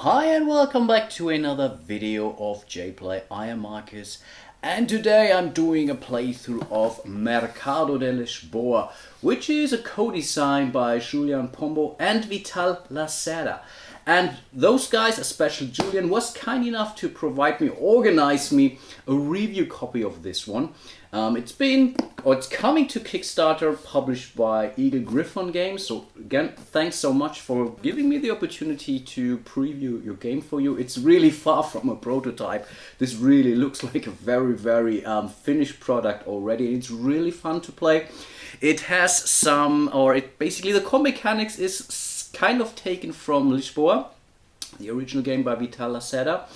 Hi and welcome back to another video of jPlay. I am Marcus and today I'm doing a playthrough of Mercado de Lisboa, which is a co-design by Julian Pombo and Vital Lacerda. And those guys, especially Julian, was kind enough to organize me a review copy of this one. It's coming to Kickstarter, published by Eagle-Gryphon Games. So again, thanks so much for giving me the opportunity to preview your game for you. It's really far from a prototype. This really looks like a very finished product already. It's really fun to play. It has basically the core mechanics is kind of taken from Lisboa, the original game by Vital Lacerda.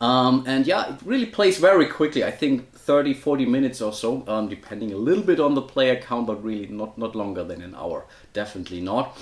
And yeah, it really plays very quickly. I think 30-40 minutes or so, depending a little bit on the player count, but really not longer than an hour. Definitely not.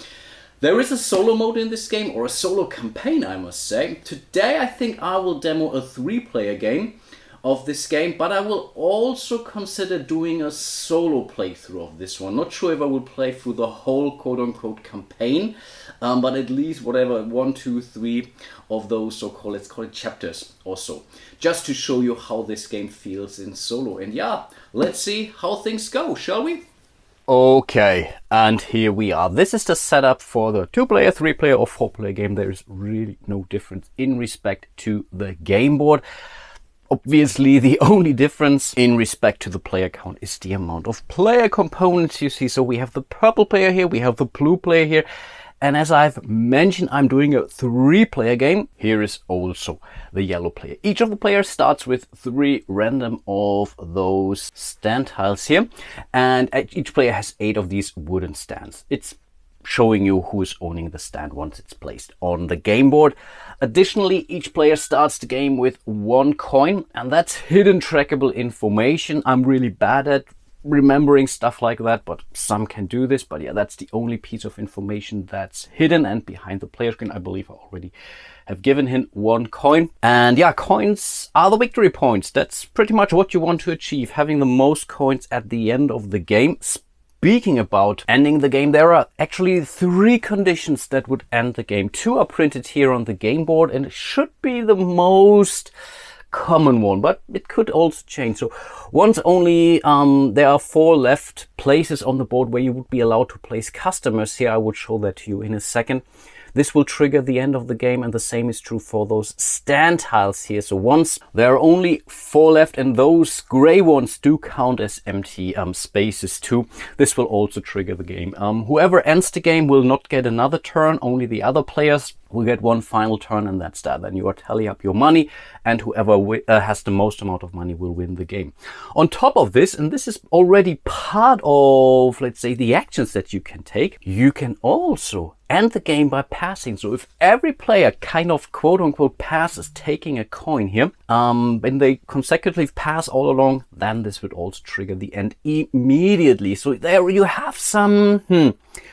There is a solo mode in this game, or a solo campaign, I must say. Today I think I will demo a 3-player game of this game, but I will also consider doing a solo playthrough of this one. Not sure if I will play through the whole quote-unquote campaign, but at least whatever 1, 2, 3 of those so-called, let's call it chapters or so, just to show you how this game feels in solo. And yeah, let's see how things go, shall we? Okay, and here we are. This is the setup for the 2-player, 3-player or 4-player game. There is really no difference in respect to the game board. Obviously, the only difference in respect to the player count is the amount of player components you see. So we have the purple player here, we have the blue player here. And as I've mentioned, I'm doing a 3-player game. Here is also the yellow player. Each of the players starts with 3 random of those stand tiles here. And each player has 8 of these wooden stands. It's showing you who is owning the stand once it's placed on the game board. Additionally, each player starts the game with 1 coin, and that's hidden trackable information. I'm really bad at remembering stuff like that, but some can do this. But yeah, that's the only piece of information that's hidden, and behind the player screen, I believe I already have given him 1 coin. And yeah, coins are the victory points. That's pretty much what you want to achieve, having the most coins at the end of the game. Speaking about ending the game, there are actually 3 conditions that would end the game. 2 are printed here on the game board, and it should be the most common one, but it could also change. So once only there are 4 left places on the board where you would be allowed to place customers. Here I would show that to you in a second. This will trigger the end of the game, and the same is true for those stand tiles here. So once there are only 4 left, and those gray ones do count as empty spaces too, this will also trigger the game. Whoever ends the game will not get another turn, only the other players will get 1 final turn, and that's that. Then you tally up your money, and whoever has the most amount of money will win the game. On top of this, and this is already part of, let's say, the actions that you can take, you can also end the game by passing. So if every player kind of quote-unquote passes, taking a coin here, when they consecutively pass all along, then this would also trigger the end immediately. So there you have some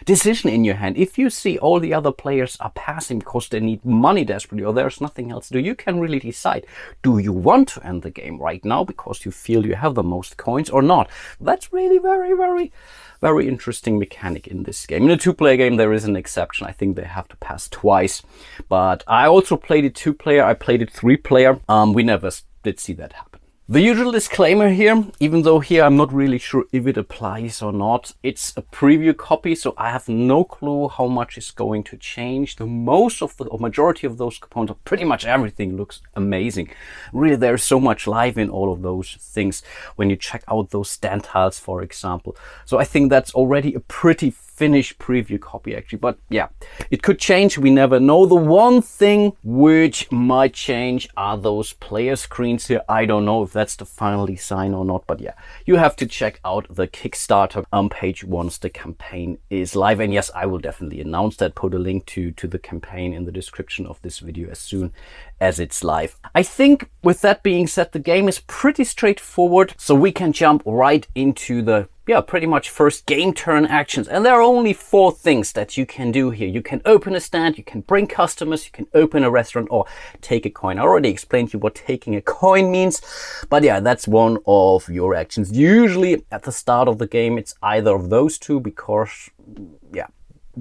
decision in your hand. If you see all the other players are passing because they need money desperately, or there's nothing else to do, you can really decide, do you want to end the game right now because you feel you have the most coins or not? That's really very interesting mechanic in this game. In a 2-player game, there is an exception. I think they have to pass twice. But I also played it 2-player. I played it 3-player. We never did see that happen. The usual disclaimer here, even though here I'm not really sure if it applies or not, it's a preview copy, so I have no clue how much is going to change. The majority of those components, pretty much everything, looks amazing. Really, there's so much life in all of those things when you check out those stand tiles, for example. So I think that's already a pretty finished preview copy actually, but yeah, it could change, we never know. The one thing which might change are those player screens here. I don't know if that's the final design or not, but yeah, you have to check out the Kickstarter page once the campaign is live. And yes, I will definitely announce that, put a link to the campaign in the description of this video as soon as it's live. I think with that being said, the game is pretty straightforward, so we can jump right into the pretty much first game turn actions. And there are only 4 things that you can do here. You can open a stand, you can bring customers, you can open a restaurant, or take a coin. I already explained to you what taking a coin means, but yeah, that's one of your actions. Usually at the start of the game, it's either of those 2, because yeah,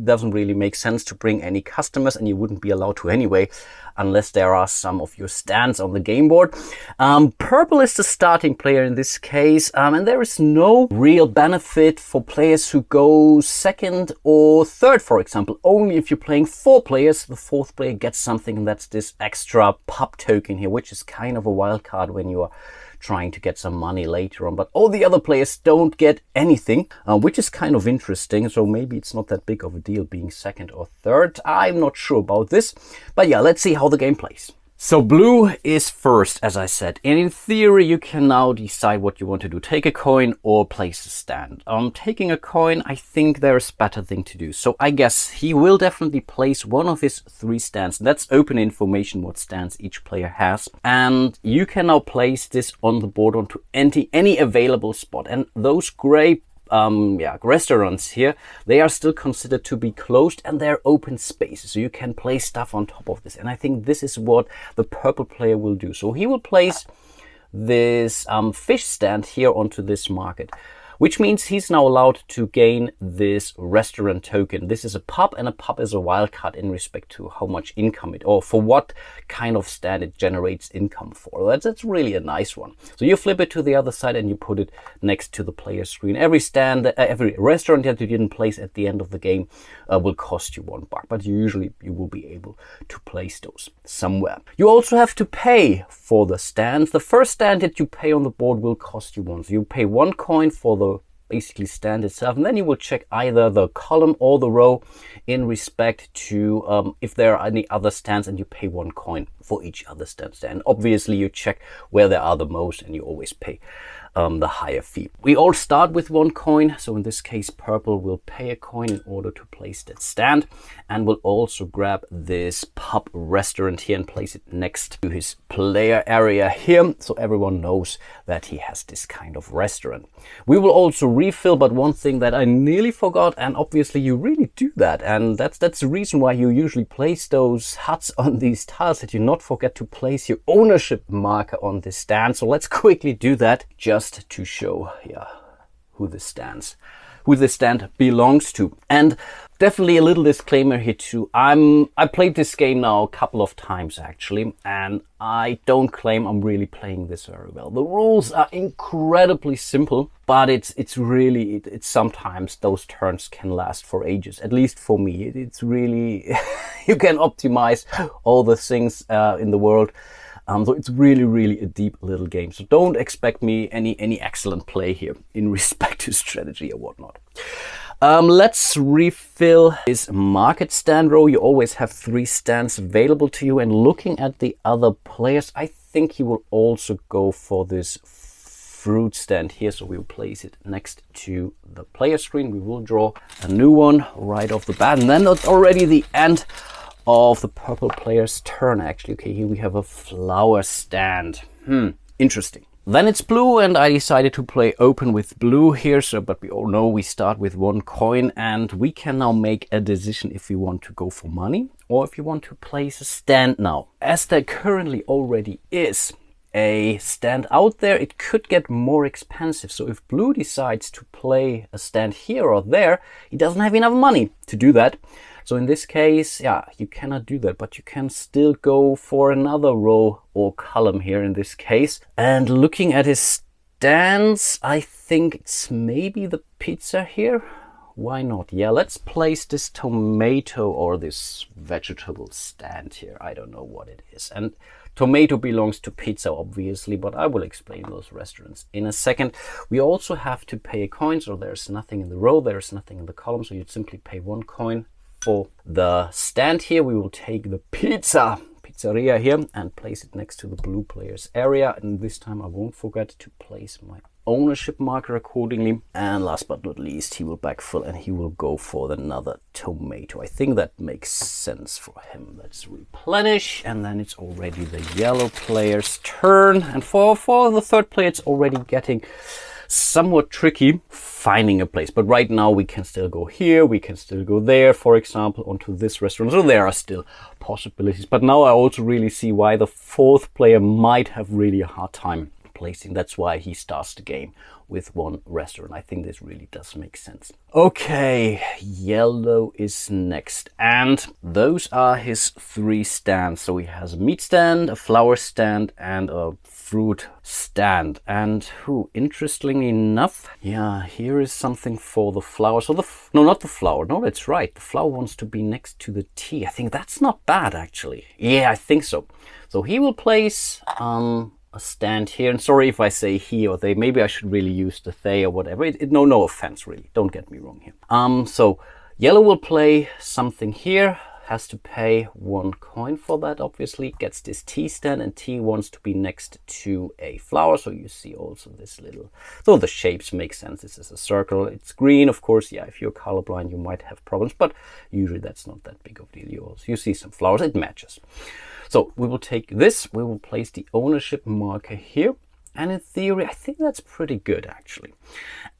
doesn't really make sense to bring any customers, and you wouldn't be allowed to anyway, unless there are some of your stands on the game board. Purple is the starting player in this case, and there is no real benefit for players who go second or third, for example. Only if you're playing 4 players, the 4th player gets something, and that's this extra pub token here, which is kind of a wild card when you are trying to get some money later on. But all the other players don't get anything, which is kind of interesting. So maybe it's not that big of a deal being second or third. I'm not sure about this. But yeah, let's see how the game plays. So blue is first, as I said, and in theory you can now decide what you want to do. Take a coin or place a stand. Taking a coin, I think there's a better thing to do. So I guess he will definitely place one of his 3 stands. That's open information what stands each player has. And you can now place this on the board onto any available spot. And those gray restaurants here, they are still considered to be closed, and they're open spaces, so you can place stuff on top of this. And I think this is what the purple player will do. So he will place this fish stand here onto this market, which means he's now allowed to gain this restaurant token. This is a pub, and a pub is a wildcard in respect to how much income or for what kind of stand it generates income for. That's really a nice one. So you flip it to the other side and you put it next to the player screen. Every restaurant that you didn't place at the end of the game will cost you $1, but you will be able to place those somewhere. You also have to pay for the stands. The first stand that you pay on the board will cost you 1. So you pay 1 coin for the basically stand itself, and then you will check either the column or the row in respect to if there are any other stands, and you pay 1 coin for each other stand. And obviously you check where there are the most, and you always pay the higher fee. We all start with 1 coin, so in this case purple will pay a coin in order to place that stand, and will also grab this pub restaurant here and place it next to his player area here, so everyone knows that he has this kind of restaurant. We will also refill, but one thing that I nearly forgot, and obviously you really do that, and that's the reason why you usually place those huts on these tiles, that you not forget to place your ownership marker on this stand. So let's quickly do that just to show who this stand belongs to. And definitely a little disclaimer here too. I played this game now a couple of times actually, and I don't claim I'm really playing this very well. The rules are incredibly simple, but it's sometimes those turns can last for ages. At least for me, it's really you can optimize all the things in the world. So it's really a deep little game. So don't expect me any excellent play here in respect to strategy or whatnot. Let's refill this market stand row. You always have 3 stands available to you. And looking at the other players, I think he will also go for this fruit stand here. So we'll place it next to the player screen. We will draw a new one right off the bat. And then that's already the end of the purple player's turn actually. Okay, here we have a flower stand. Interesting. Then it's blue, and I decided to play open with blue here. So, but we all know we start with 1 coin, and we can now make a decision if we want to go for money or if you want to place a stand now. As there currently already is a stand out there, it could get more expensive. So if blue decides to play a stand here or there, he doesn't have enough money to do that. So in this case, you cannot do that, but you can still go for another row or column here in this case. And looking at his stands, I think it's maybe the pizza here. Why not? Yeah, let's place this tomato or this vegetable stand here. I don't know what it is. And tomato belongs to pizza, obviously, but I will explain those restaurants in a second. We also have to pay a coin, so there's nothing in the row, there's nothing in the column, so you'd simply pay 1 coin. For the stand here, we will take the pizzeria here and place it next to the blue player's area. And this time I won't forget to place my ownership marker accordingly. And last but not least, he will backfill and he will go for another tomato. I think that makes sense for him. Let's replenish, and then it's already the yellow player's turn. And for the 3rd player, it's already getting somewhat tricky finding a place, but right now we can still go here, we can still go there, for example, onto this restaurant. So there are still possibilities, but now I also really see why the 4th player might have really a hard time placing. That's why he starts the game with one restaurant. I think this really does make sense. Okay, yellow is next. And those are his 3 stands. So he has a meat stand, a flower stand, and a fruit stand. And interestingly enough, yeah, here is something for the flower. So no, not the flower. No, that's right. The flower wants to be next to the tea. I think that's not bad, actually. Yeah, I think so. So he will place a stand here. And sorry if I say he or they. Maybe I should really use the they or whatever. No offense, really. Don't get me wrong here. So yellow will play something here. Has to pay 1 coin for that, obviously. Gets this tea stand, and tea wants to be next to a flower. So you see also this little, so the shapes make sense. This is a circle. It's green, of course. Yeah, if you're colorblind, you might have problems, but usually that's not that big of a deal. You see some flowers, it matches. So we will take this, we will place the ownership marker here. And in theory, I think that's pretty good, actually.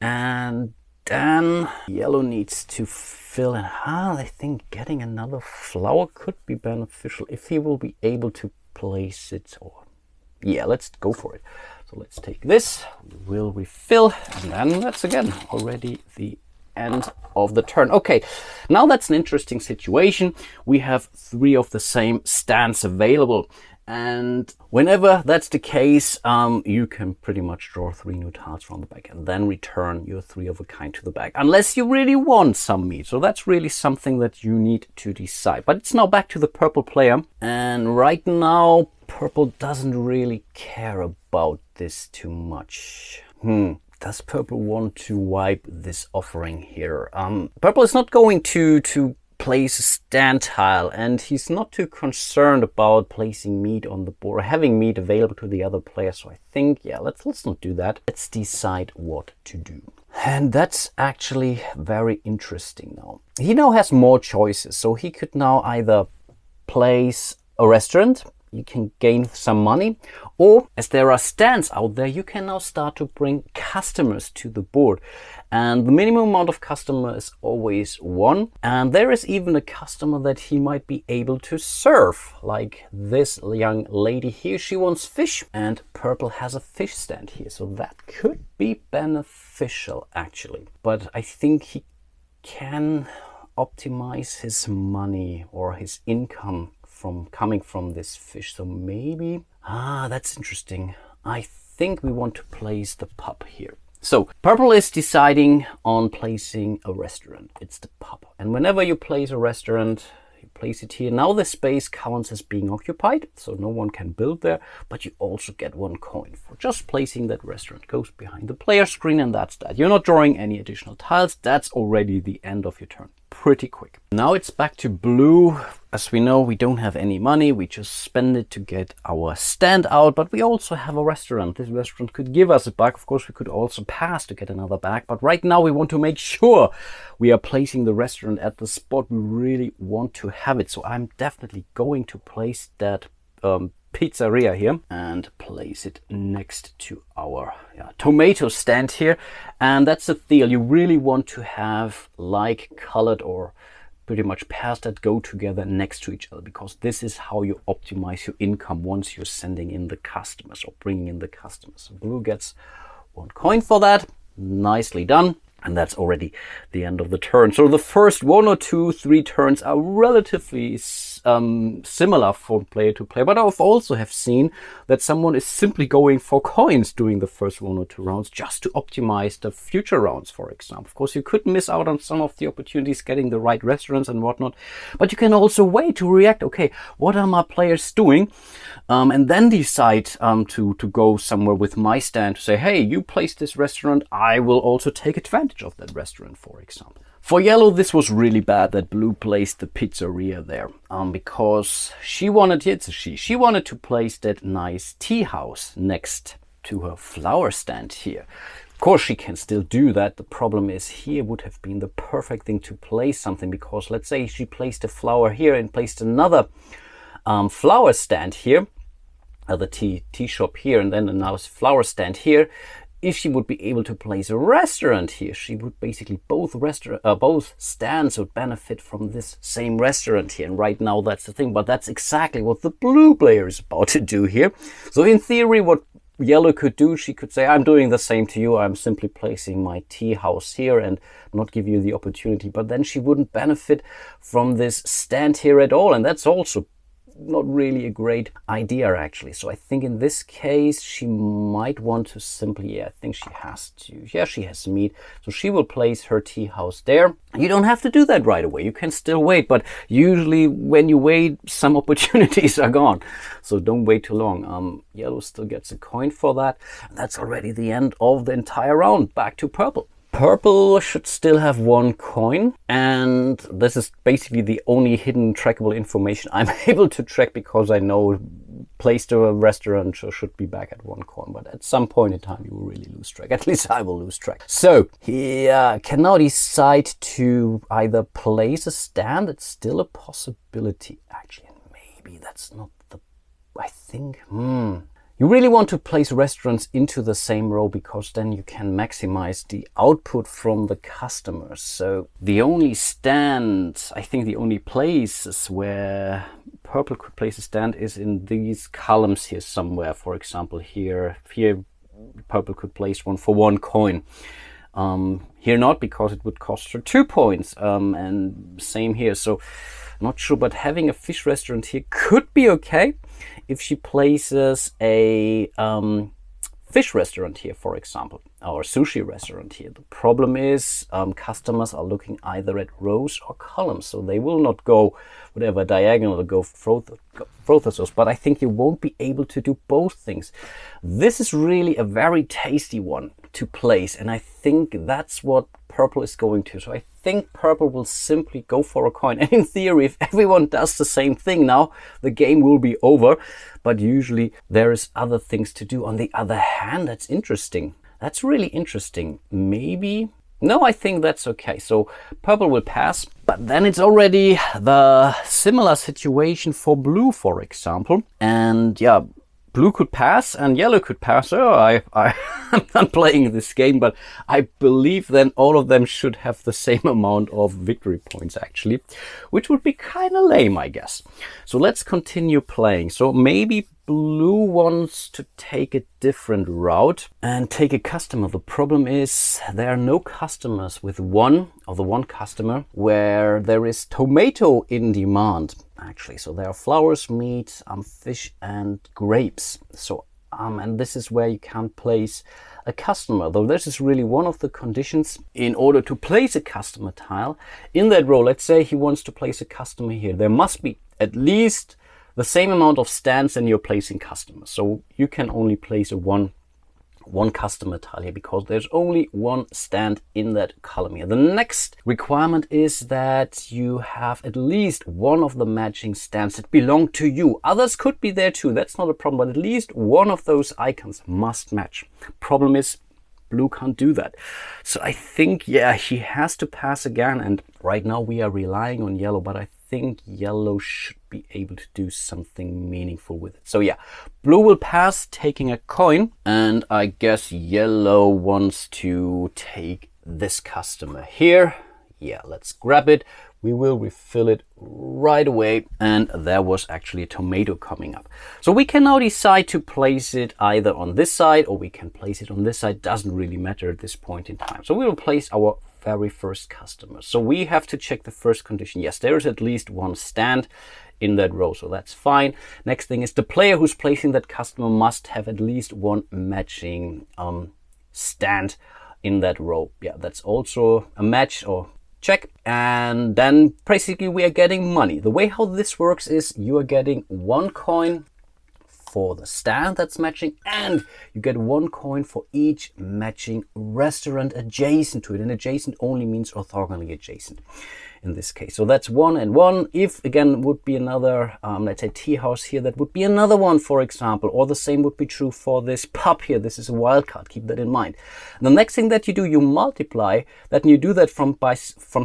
And then yellow needs to fill in. I think getting another flower could be beneficial if he will be able to place it. Or yeah, let's go for it. So let's take this, we'll refill, and then that's again already the end of the turn. Okay, now that's an interesting situation. We have 3 of the same stands available. And whenever that's the case, you can pretty much draw 3 new tiles from the back and then return your 3 of a kind to the back, unless you really want some meat. So that's really something that you need to decide. But it's now back to the purple player. And right now, purple doesn't really care about this too much. Does purple want to wipe this offering here? Purple is not going to place a stand tile, and he's not too concerned about placing meat on the board or having meat available to the other player. So I think, yeah, let's not do that. Let's decide what to do. And that's actually very interesting now. He now has more choices. So he could now either place a restaurant, you can gain some money, or as there are stands out there, you can now start to bring customers to the board. And the minimum amount of customer is always 1. And there is even a customer that he might be able to serve, like this young lady here. She wants fish, and purple has a fish stand here. So that could be beneficial, actually. But I think he can optimize his money or his income from coming from this fish. So maybe, that's interesting. I think we want to place the pub here. So purple is deciding on placing a restaurant. It's the pub. And whenever you place a restaurant, you place it here. Now the space counts as being occupied, so no one can build there, but you also get 1 coin for just placing that restaurant. Goes behind the player screen, and that's that. You're not drawing any additional tiles. That's already the end of your turn. Pretty quick. Now it's back to blue. As we know, we don't have any money. We just spend it to get our stand out, but we also have a restaurant. This restaurant could give us a bag. Of course, we could also pass to get another bag, but right now we want to make sure we are placing the restaurant at the spot we really want to have it. So I'm definitely going to place that pizzeria here and place it next to our tomato stand here. And that's the deal. You really want to have like colored or pretty much pairs that go together next to each other, because this is how you optimize your income once you're sending in the customers or bringing in the customers. So blue gets 1 coin for that. Nicely done. And that's already the end of the turn. So the first 1 or 2, 3 turns are relatively similar from player to player. But I've also have seen that someone is simply going for coins during the first 1 or 2 rounds just to optimize the future rounds, for example. Of course, you could miss out on some of the opportunities getting the right restaurants and whatnot. But you can also wait to react. Okay, what are my players doing? And then decide to go somewhere with my stand to say, hey, you place this restaurant, I will also take advantage of that restaurant, for example. For yellow, this was really bad that blue placed the pizzeria there, because she wanted to place that nice tea house next to her flower stand here. Of course, she can still do that. The problem is here would have been the perfect thing to place something, because let's say she placed a flower here and placed another flower stand here, the tea shop here, and then another flower stand here. If she would be able to place a restaurant here, she would basically both stands would benefit from this same restaurant here. And right now that's the thing, but that's exactly what the blue player is about to do here. So in theory, what yellow could do, she could say, I'm doing the same to you. I'm simply placing my tea house here and not give you the opportunity. But then she wouldn't benefit from this stand here at all. And that's also not really a great idea, actually. So I think in this case, she might want to simply, I think she has to, she has meat. So she will place her tea house there. You don't have to do that right away. You can still wait, but usually when you wait, some opportunities are gone. So don't wait too long. Yellow still gets a coin for that. And that's already the end of the entire round. Back to purple. Purple should still have 1 coin, and this is basically the only hidden trackable information I'm able to track, because I know place to a restaurant should be back at 1 coin, but at some point in time you will really lose track. At least I will lose track. So he can now decide to either place a stand. It's still a possibility, actually, and maybe that's not the, I think, You really want to place restaurants into the same row, because then you can maximize the output from the customers. So the only stand, I think the only places where purple could place a stand is in these columns here somewhere. For example, here purple could place one for 1 coin. Here not, because it would cost her 2 points. And same here. So not sure, but having a fish restaurant here could be okay if she places a fish restaurant here, for example, or a sushi restaurant here. The problem is customers are looking either at rows or columns, so they will not go whatever diagonal or go frothers. But I think you won't be able to do both things. This is really a very tasty one to place, and I think that's what purple is going to. So I think purple will simply go for a coin. And in theory, if everyone does the same thing now, the game will be over. But usually there is other things to do. On the other hand, that's interesting. That's really interesting. Maybe, no, I think that's okay. So purple will pass, but then it's already the similar situation for blue, for example. And yeah, blue could pass and yellow could pass. Oh, I'm not playing this game, but I believe then all of them should have the same amount of victory points, actually, which would be kind of lame, I guess. So let's continue playing. So maybe blue wants to take a different route and take a customer. The problem is there are no customers with one customer where there is tomato in demand, actually. So there are flowers, meat, fish and grapes. So and this is where you can't place a customer, though this is really one of the conditions in order to place a customer tile in that row. Let's say he wants to place a customer here. There must be at least the same amount of stands and you're placing customers. So you can only place a one customer tile here because there's only 1 stand in that column here. The next requirement is that you have at least one of the matching stands that belong to you. Others could be there too, that's not a problem, but at least one of those icons must match. Problem is, blue can't do that. So I think, yeah, he has to pass again, and right now we are relying on yellow, but I think yellow should be able to do something meaningful with it. So yeah, blue will pass, taking a coin, and I guess yellow wants to take this customer here. Yeah, let's grab it. We will refill it right away, and there was actually a tomato coming up. So we can now decide to place it either on this side or we can place it on this side. Doesn't really matter at this point in time. So we will place our very first customer. So we have to check the first condition. Yes, there is at least 1 stand in that row, so that's fine. Next thing is the player who's placing that customer must have at least 1 matching stand in that row. Yeah, that's also a match or check. And then basically we are getting money. The way how this works is you are getting 1 coin for the stand that's matching, and you get 1 coin for each matching restaurant adjacent to it. And adjacent only means orthogonally adjacent in this case. So that's 1 and 1. If again would be another, let's say tea house here, that would be another 1, for example, or the same would be true for this pub here. This is a wildcard, keep that in mind. The next thing that you do, you multiply that, and you do that from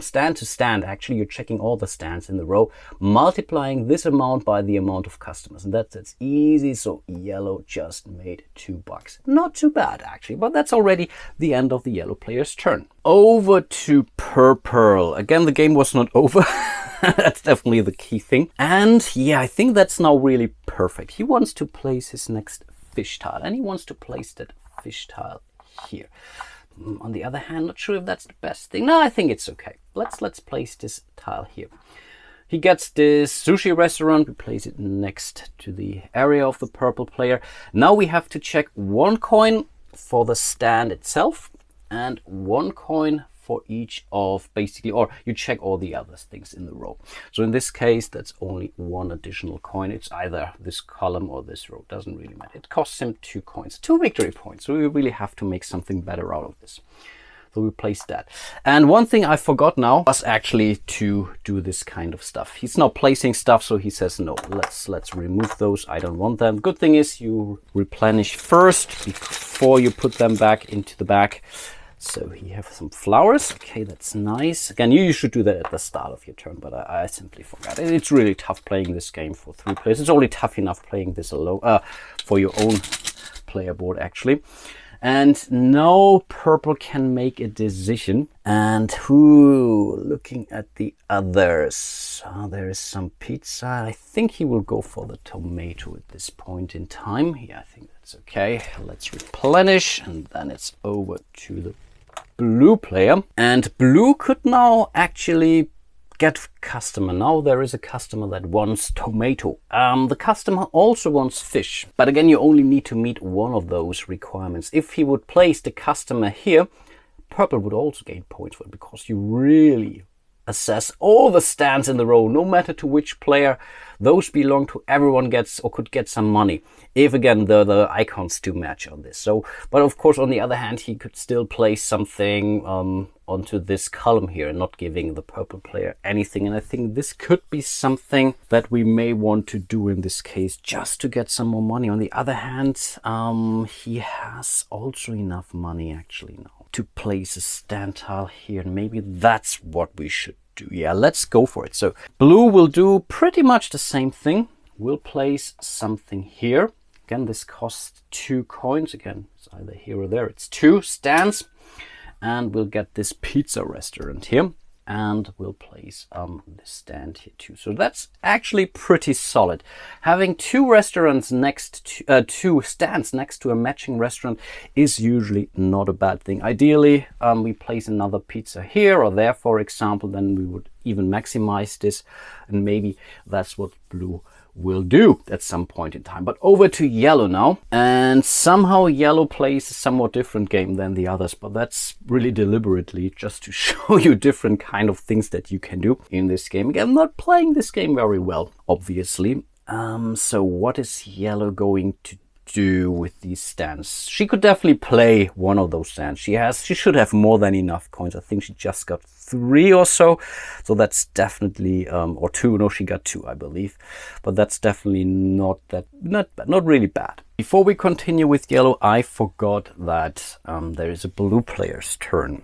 stand to stand. Actually, you're checking all the stands in the row, multiplying this amount by the amount of customers, and that's easy. So yellow just made $2. Not too bad, actually, but that's already the end of the yellow player's turn. Over to purple. Again, the game was not over. That's definitely the key thing. And yeah, I think that's now really perfect. He wants to place his next fish tile, and he wants to place that fish tile here. On the other hand, not sure if that's the best thing. No, I think it's okay. Let's place this tile here. He gets this sushi restaurant. We place it next to the area of the purple player. Now we have to check 1 coin for the stand itself and 1 coin for each of basically, or you check all the other things in the row. So in this case, that's only 1 additional coin. It's either this column or this row. Doesn't really matter. It costs him 2 coins, 2 victory points. So we really have to make something better out of this. So we place that. And one thing I forgot now was actually to do this kind of stuff. He's now placing stuff, so he says, no, let's remove those. I don't want them. Good thing is you replenish first before you put them back into the bag. So he has some flowers. Okay, that's nice. Again, you should do that at the start of your turn, but I simply forgot. It's really tough playing this game for 3 players. It's only tough enough playing this alone for your own player board, actually. And now purple can make a decision. And looking at the others, there is some pizza. I think he will go for the tomato at this point in time. Yeah, I think that's okay. Let's replenish, and then it's over to the blue player. And blue could now actually get customer. Now there is a customer that wants tomato. The customer also wants fish, but again, you only need to meet 1 of those requirements. If he would place the customer here, purple would also gain points for it, because you really assess all the stands in the row, no matter to which player. Those belong to everyone, gets or could get some money if again the icons do match on this. So, but of course, on the other hand, he could still place something onto this column here, not giving the purple player anything. And I think this could be something that we may want to do in this case, just to get some more money. On the other hand, he has also enough money actually now to place a stand tile here, and maybe that's what we should do. Yeah, let's go for it. So blue will do pretty much the same thing. We'll place something here. Again, this costs 2 coins. Again, it's either here or there. It's 2 stands. And we'll get this pizza restaurant here. And we'll place this stand here too. So that's actually pretty solid. Having 2 restaurants next to 2 stands next to a matching restaurant is usually not a bad thing. Ideally, we place another pizza here or there, for example, then we would even maximize this, and maybe that's what blue will do at some point in time. But over to yellow now, and somehow yellow plays a somewhat different game than the others, but that's really deliberately just to show you different kind of things that you can do in this game. Again, I'm not playing this game very well, obviously. So what is yellow going to do with these stands? She could definitely play 1 of those stands. She should have more than enough coins. I think she just got 3 or so. So that's definitely or 2. No, she got 2, I believe. But that's definitely not really bad. Before we continue with yellow, I forgot that there is a blue player's turn.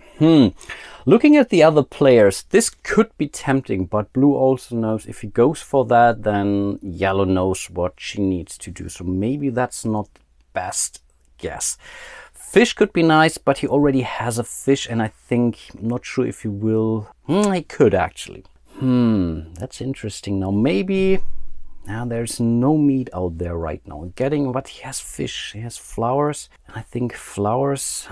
Looking at the other players, this could be tempting, but blue also knows if he goes for that, then yellow knows what she needs to do. So maybe that's not the best guess. Fish could be nice, but he already has a fish, and I think, I'm not sure if he will. He could actually. That's interesting. Now maybe. Now there's no meat out there right now. But he has fish, he has flowers. And I think flowers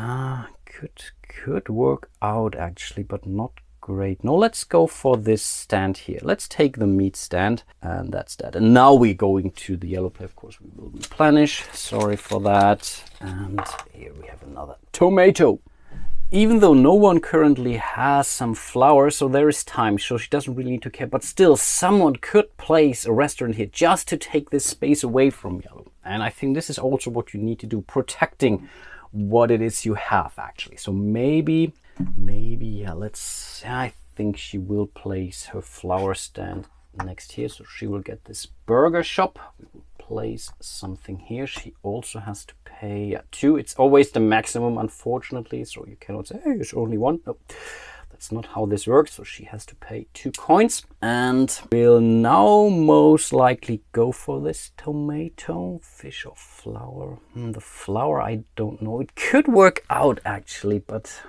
could work out actually, but not great. No, let's go for this stand here. Let's take the meat stand, and that's that. And now we're going to the yellow play. Of course, we will replenish. Sorry for that. And here we have another tomato. Even though no one currently has some flowers, so there is time, so she doesn't really need to care, but still someone could place a restaurant here just to take this space away from yellow. And I think this is also what you need to do, protecting what it is you have actually. So maybe, yeah, I think she will place her flower stand next here, so she will get this burger shop. We will place something here. She also has to pay 2. It's always the maximum, unfortunately, so you cannot say, hey, it's only 1. No, that's not how this works. So she has to pay 2 coins, and we'll now most likely go for this tomato, fish or flower. The flower, I don't know. It could work out actually, but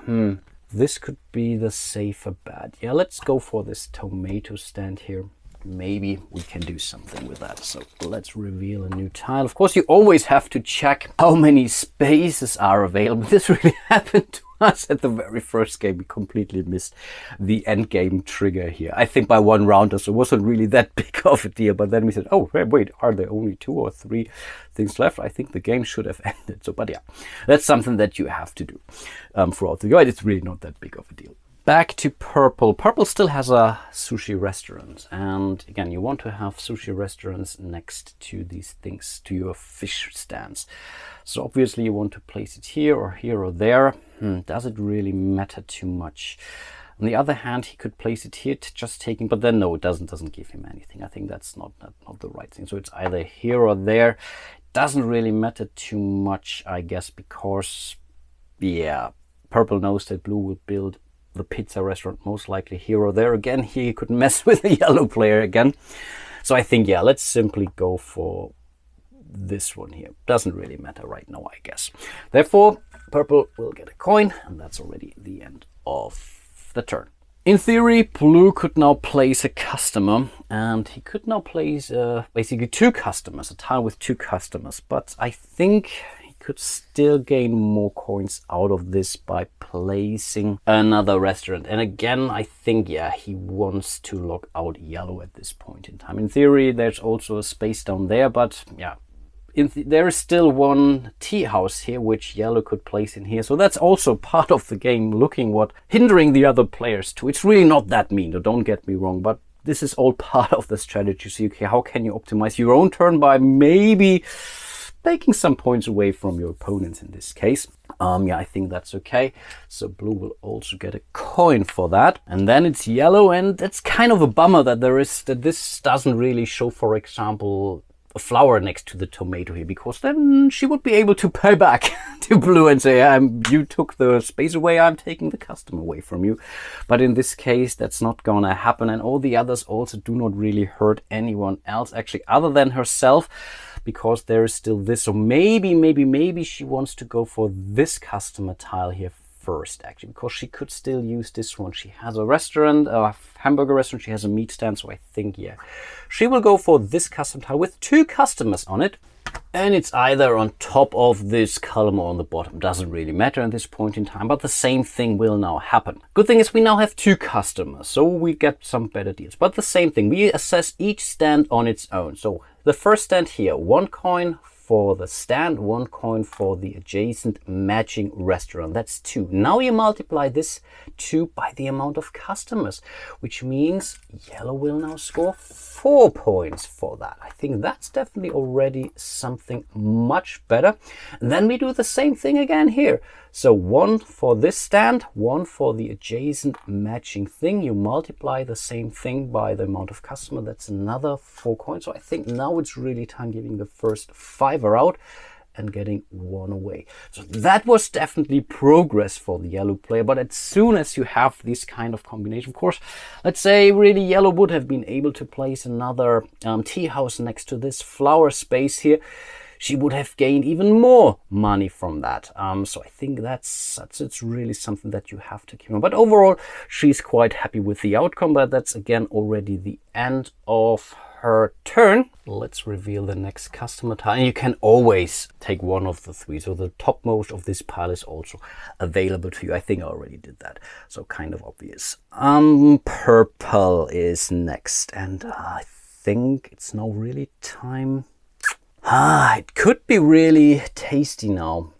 this could be the safer bet. Yeah, let's go for this tomato stand here. maybe we can do something with that. So let's reveal a new tile. Of course, you always have to check how many spaces are available. This really happened to us at the very first game. We completely missed the end game trigger here. I think by one round or so, it wasn't really that big of a deal. But then we said, oh, wait, are there only 2 or 3 things left? I think the game should have ended. So, but yeah, that's something that you have to do throughout the guide. It's really not that big of a deal. Back to purple. Purple still has a sushi restaurant. And again, you want to have sushi restaurants next to these things, to your fish stands. So obviously you want to place it here or there. Does it really matter too much? On the other hand, he could place it here, just taking, but then no, it doesn't give him anything. I think that's not the right thing. So it's either here or there. Doesn't really matter too much, I guess, because, yeah, purple knows that blue will build the pizza restaurant most likely here or there. Again, he could mess with the yellow player again. So I think, yeah, let's simply go for this one here. Doesn't really matter right now, I guess. Therefore, purple will get a coin, and that's already the end of the turn. In theory, blue could now place a customer, and he could now place basically 2 customers, a tile with 2 customers. But I think could still gain more coins out of this by placing another restaurant. And again, I think, yeah, he wants to lock out yellow at this point in time. In theory, there's also a space down there, but yeah, there is still one tea house here, which yellow could place in here. So that's also part of the game, hindering the other players too. It's really not that mean, don't get me wrong, but this is all part of the strategy. So, okay, how can you optimize your own turn by maybe taking some points away from your opponents in this case. Yeah, I think that's okay. So blue will also get a coin for that. And then it's yellow, and that's kind of a bummer that this doesn't really show, for example, a flower next to the tomato here, because then she would be able to pay back to blue and say, you took the space away, I'm taking the custom away from you. But in this case, that's not gonna happen. And all the others also do not really hurt anyone else, actually, other than herself, because there is still this. So maybe she wants to go for this customer tile here first, actually, because she could still use this one. She has a restaurant, a hamburger restaurant, she has a meat stand, so I think, yeah, she will go for this custom tile with 2 customers on it. And it's either on top of this column or on the bottom. Doesn't really matter at this point in time, but the same thing will now happen. Good thing is we now have 2 customers, so we get some better deals. But the same thing, we assess each stand on its own. So the first stand here, 1 coin for the stand, 1 coin for the adjacent matching restaurant. That's 2. Now you multiply this 2 by the amount of customers, which means yellow will now score 4 points for that. I think that's definitely already something much better. And then we do the same thing again here. So 1 for this stand, 1 for the adjacent matching thing. You multiply the same thing by the amount of customer. That's another 4 coins. So I think now it's really time giving the first 5 out and getting 1 away. So that was definitely progress for the yellow player. But as soon as you have this kind of combination, of course, let's say really yellow would have been able to place another tea house next to this flower space here, she would have gained even more money from that. So I think it's really something that you have to keep on. But overall, she's quite happy with the outcome. But that's again already the end of her turn. Let's reveal the next customer tile. And you can always take one of the 3. So the topmost of this pile is also available to you. I think I already did that. So kind of obvious. Purple is next. And I think it's now really time. It could be really tasty now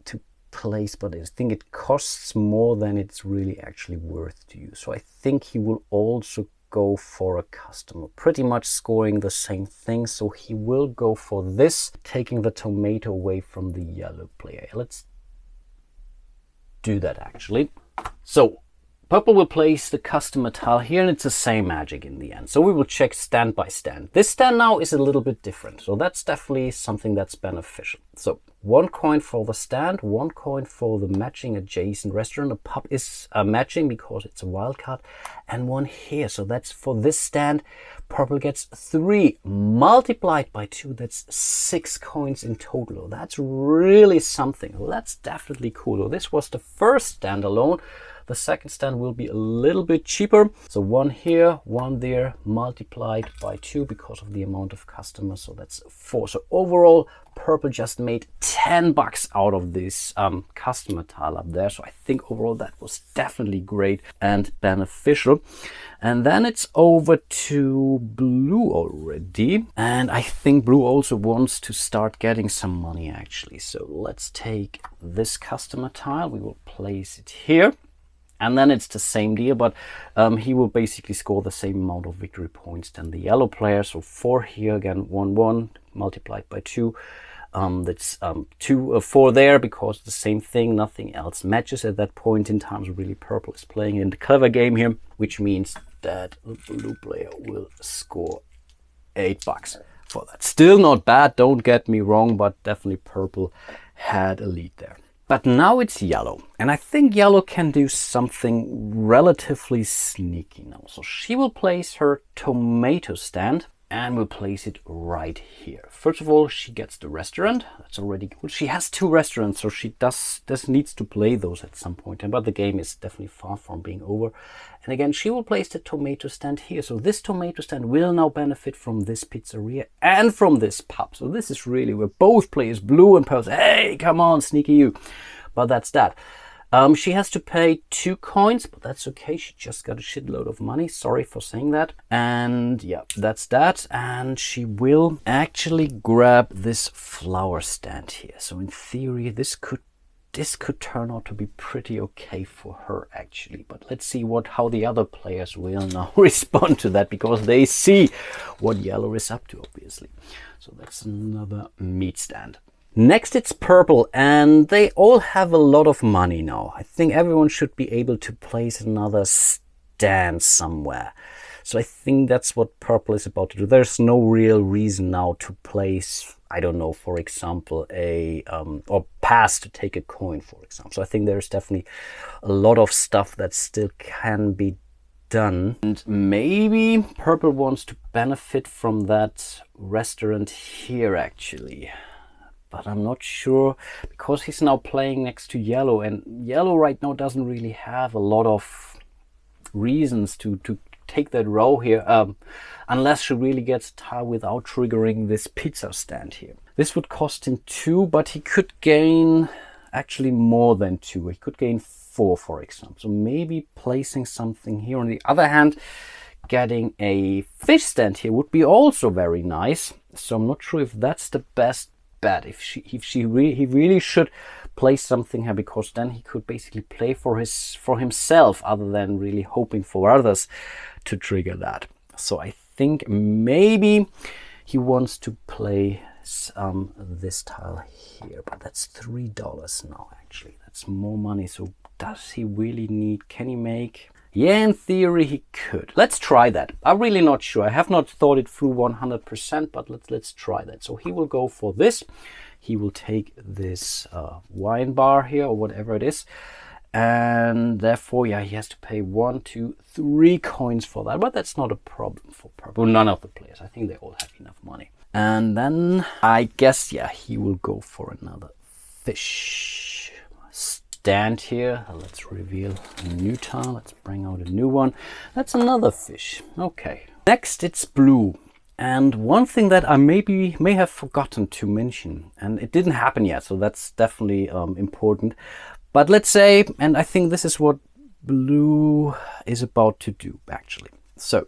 to place, but I think it costs more than it's really actually worth to you. So I think he will also go for a customer, pretty much scoring the same thing. So he will go for this, taking the tomato away from the yellow player. Let's do that actually. So purple will place the customer tile here, and it's the same magic in the end. So we will check stand by stand. This stand now is a little bit different. So that's definitely something that's beneficial. So 1 coin for the stand, 1 coin for the matching adjacent restaurant. The pub is matching because it's a wild card, and 1 here. So that's for this stand. Purple gets 3 multiplied by 2. That's 6 coins in total. That's really something. Well, that's definitely cool. So this was the first stand alone. The second stand will be a little bit cheaper. So one here, one there, multiplied by 2 because of the amount of customers. So that's 4. So overall, Purple just made 10 bucks out of this customer tile up there. So I think overall that was definitely great and beneficial. And then it's over to Blue already. And I think Blue also wants to start getting some money actually. So let's take this customer tile. We will place it here. And then it's the same deal, but he will basically score the same amount of victory points than the yellow player. So 4 here, again 1 1 multiplied by 2. That's 4 there because the same thing, nothing else matches at that point in time. So really Purple is playing in the clever game here, which means that the blue player will score 8 bucks for that. Still not bad, don't get me wrong, but definitely Purple had a lead there. But now it's yellow, and I think yellow can do something relatively sneaky now. So she will place her tomato stand and we'll place it right here. First of all, she gets the restaurant. That's already good. She has 2 restaurants, so she does needs to play those at some point. But the game is definitely far from being over. And again, she will place the tomato stand here. So this tomato stand will now benefit from this pizzeria and from this pub. So this is really where both players, Blue and Purple, say, hey, come on, sneaky you. But that's that. She has to pay 2 coins, but that's okay. She just got a shitload of money. Sorry for saying that. And yeah, that's that. And she will actually grab this flower stand here. So in theory, this could turn out to be pretty okay for her actually. But let's see how the other players will now respond to that, because they see what yellow is up to, obviously. So that's another meat stand. Next it's Purple, and they all have a lot of money now. I think everyone should be able to place another stand somewhere. So I think that's what Purple is about to do. There's no real reason now to place, I don't know, for example, or pass to take a coin, for example. So I think there's definitely a lot of stuff that still can be done. And maybe Purple wants to benefit from that restaurant here actually. But I'm not sure, because he's now playing next to yellow, and yellow right now doesn't really have a lot of reasons to take that row here, unless she really gets a tile without triggering this pizza stand here. This would cost him 2, but he could gain actually more than 2. He could gain 4, for example. So maybe placing something here. On the other hand, getting a fish stand here would be also very nice. So I'm not sure if that's the best bet. He really should place something here, because then he could basically play for himself, other than really hoping for others to trigger that. So I think maybe he wants to play this tile here, but that's $3 now actually. That's more money. So does he really need, can he make? Yeah, in theory he could. Let's try that. I'm really not sure. I have not thought it through 100%, but let's try that. So he will go for this. He will take this wine bar here, or whatever it is. And therefore, yeah, he has to pay 1, 2, 3 coins for that. But that's not a problem for Purple. None of the players. I think they all have enough money. And then I guess, yeah, he will go for another fish stand here. Let's reveal a new tile. Let's bring out a new one. That's another fish. Okay. Next, it's Blue. And one thing that I may have forgotten to mention, and it didn't happen yet, so that's definitely important. But let's say, and I think this is what Blue is about to do actually. So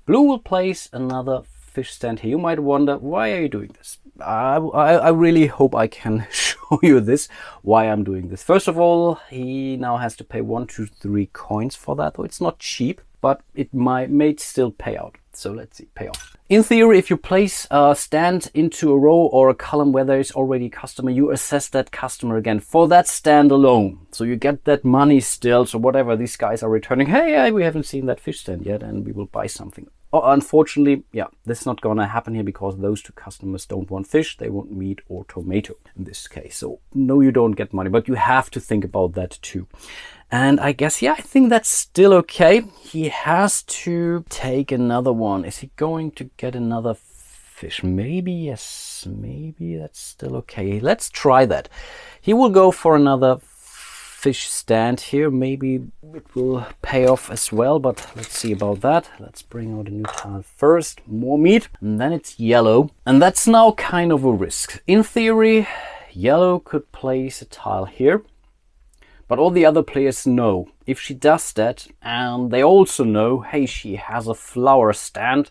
Blue will place another fish stand here. You might wonder, why are you doing this? I really hope I can show you this, why I'm doing this. First of all, he now has to pay 1, 2, 3 coins for that, though it's not cheap, but it may still pay out. So let's see, pay off. In theory, if you place a stand into a row or a column where there is already a customer, you assess that customer again for that stand alone. So you get that money still. So whatever these guys are returning, hey, we haven't seen that fish stand yet, and we will buy something. Oh, unfortunately, yeah, this is not gonna happen here, because those 2 customers don't want fish, they want meat or tomato in this case. So no, you don't get money, but you have to think about that too. And I guess, yeah, I think that's still okay. He has to take another one. Is he going to get another fish? Maybe, yes, maybe that's still okay. Let's try that. He will go for another fish stand here. Maybe it will pay off as well, but let's see about that. Let's bring out a new tile first. More meat, and then it's yellow. And that's now kind of a risk. In theory, yellow could place a tile here, but all the other players know if she does that, and they also know, hey, she has a flower stand,